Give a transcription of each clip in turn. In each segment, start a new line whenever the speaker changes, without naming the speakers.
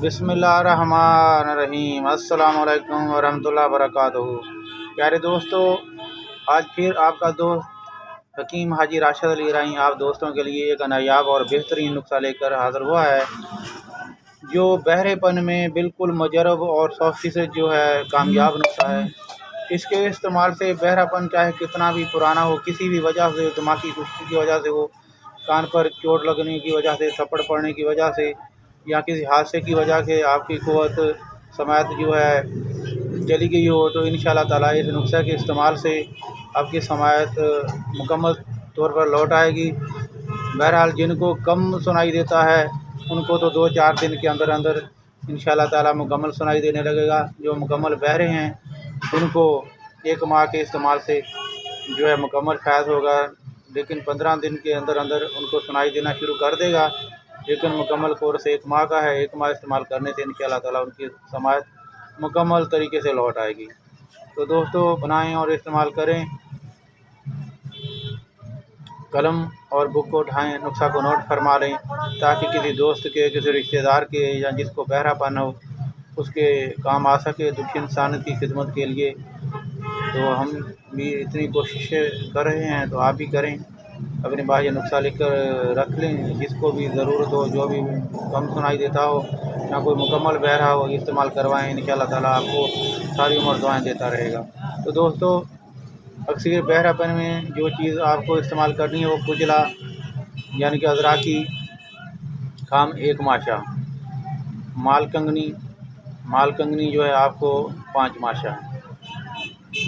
बिस्मिल्लाहिर्रहमानिर्रहीम। अस्सलाम वालेकुम वरहमतुल्लाहि वबरकातुहू। प्यारे दोस्तों, आज फिर आपका दोस्त हकीम हाजी राशिद अली ईरानी आप दोस्तों के लिए एक नायाब और बेहतरीन नुस्खा लेकर हाज़िर हुआ है, जो बहरेपन में बिल्कुल मुजरब और 100% जो है कामयाब नुस्खा है। इसके इस्तेमाल से बहरापन चाहे कितना भी पुराना हो, किसी भी वजह से, दिमागी कुश्ती की वजह से हो, कान पर चोट लगने की वजह से, थप्पड़ पड़ने की वजह से, या किसी हादसे की वजह से आपकी क़ुव्वत समाअत जो है चली गई हो, तो इंशाअल्लाह ताला इस नुस्खे के इस्तेमाल से आपकी समाअत मुकम्मल तौर पर लौट आएगी। बहरहाल जिनको कम सुनाई देता है उनको तो 2-4 दिन के अंदर अंदर इंशाअल्लाह ताला मुकम्मल सुनाई देने लगेगा। जो मुकम्मल बहरे हैं उनको 1 माह के इस्तेमाल से जो है मुकम्मल फ़ायदा होगा, लेकिन 15 दिन के अंदर अंदर उनको सुनाई देना शुरू कर देगा। लेकिन मुकम्मल कोर्स 1 माह का है। 1 माह इस्तेमाल करने से इंशाअल्लाह ताला उनकी समाअत मुकम्मल तरीके से लौट आएगी। तो दोस्तों, बनाएं और इस्तेमाल करें। कलम और बुक को उठाएं, नुस्खा को नोट फरमा लें, ताकि किसी दोस्त के, किसी रिश्तेदार के, या जिसको बहरापन हो उसके काम आ सके दुखी इंसान की खिदमत के लिए। तो हम भी इतनी कोशिशें कर रहे हैं, तो आप भी करें। अपने पास ये नुस्खा लिख कर रख लें, जिसको भी ज़रूरत हो, जो भी कम सुनाई देता हो या कोई मुकम्मल बहरा हो, इस्तेमाल करवाएं। इंशाअल्लाह ताला आपको सारी उम्र दुआएं देता रहेगा। तो दोस्तों, अक्सर बहरापन में जो चीज़ आपको इस्तेमाल करनी है वो कुजला यानी कि अज़राकी खाम 1 माशा, मालकंगनी जो है आपको 5 माशा,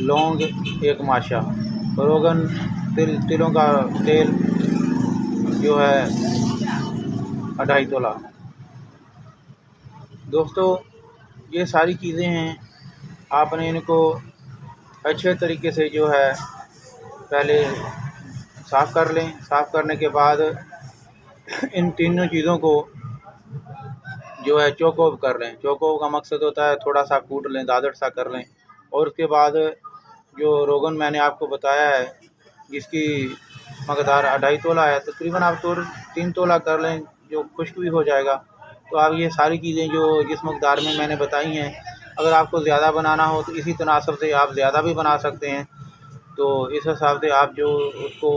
लौंग 1 माशा, रोगन तिलों का तेल जो है 2.5 तोला। दोस्तों, ये सारी चीज़ें हैं। आपने इनको अच्छे तरीके से जो है पहले साफ़ कर लें। साफ़ करने के बाद इन तीनों चीज़ों को जो है चौकोव कर लें। चौकोव का मकसद होता है थोड़ा सा कूट लें, दादड़ सा कर लें। और उसके बाद जो रोगन मैंने आपको बताया है, जिसकी मकदार 2.5 तोला है, तकरीबन आप 3 तोला कर लें, जो खुश्क भी हो जाएगा। तो आप ये सारी चीज़ें जो जिस मकदार में मैंने बताई हैं, अगर आपको ज़्यादा बनाना हो तो इसी तनासब से आप ज़्यादा भी बना सकते हैं। तो इस हिसाब से आप जो उसको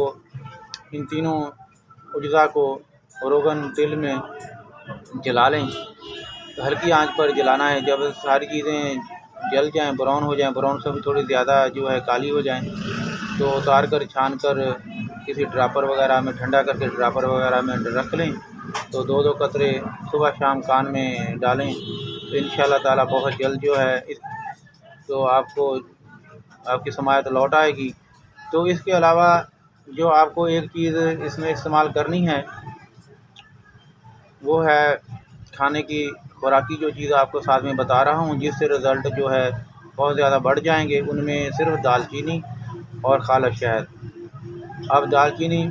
इन तीनों अज्जा को रोगन तिल में जला लें। तो हल्की आंच पर जलाना है। जब सारी चीज़ें जल जाएं, ब्राउन हो जाएं, ब्राउन से भी थोड़ी ज़्यादा जो है काली हो जाएं, तो उतार कर छान कर किसी ड्रापर वगैरह में, ठंडा करके ड्रापर वगैरह में रख लें। तो 2-2 कतरे सुबह शाम कान में डालें। तो इंशाअल्लाह ताला बहुत जल्द जो है तो आपको आपकी समाअत लौट आएगी। तो इसके अलावा जो आपको एक चीज़ इसमें इस्तेमाल करनी है वो है खाने की खुराकी जो चीज़ आपको साथ में बता रहा हूँ, जिससे रिज़ल्ट जो है बहुत ज़्यादा बढ़ जाएंगे। उनमें सिर्फ दालचीनी और खाला शहद। अब दालचीनी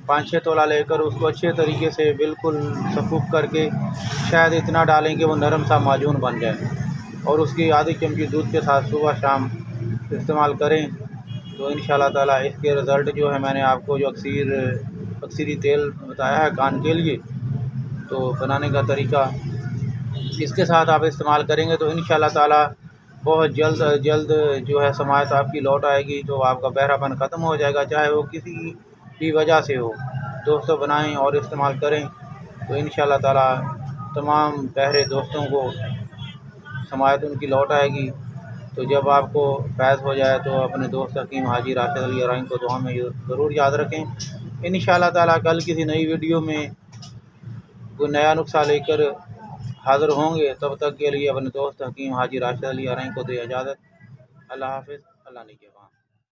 5-6 तोला लेकर उसको अच्छे तरीके से बिल्कुल सफूक करके शहद इतना डालें कि वो नरम सा माजून बन जाए, और उसकी आधी चमची दूध के साथ सुबह शाम इस्तेमाल करें। तो इंशाअल्लाह ताला इसके रिज़ल्ट जो है मैंने आपको जो अक्सीरी तेल बताया है कान के लिए, तो बनाने का तरीका इसके साथ आप इस्तेमाल करेंगे तो इंशाअल्लाह ताला बहुत जल्द जो है समाअत आपकी लौट आएगी। तो आपका बहरापन ख़त्म हो जाएगा, चाहे वो किसी भी वजह से हो। दोस्तों, बनाएं और इस्तेमाल करें, तो इंशाअल्लाह ताला तमाम बहरे दोस्तों को समाअत उनकी लौट आएगी। तो जब आपको फैज़ हो जाए तो अपने दोस्त हकीम हाजी राशिद अली ईरानी को दुआ में ज़रूर याद रखें। इंशाअल्लाह ताला कल किसी नई वीडियो में कोई नया नुस्खा लेकर हाज़िर होंगे। तब तक के लिए अपने दोस्त हकीम हाजी राशिद अली ईरानी को दे इजाज़त। अल्लाह हाफ़िज़। अल्लाह निगहबान।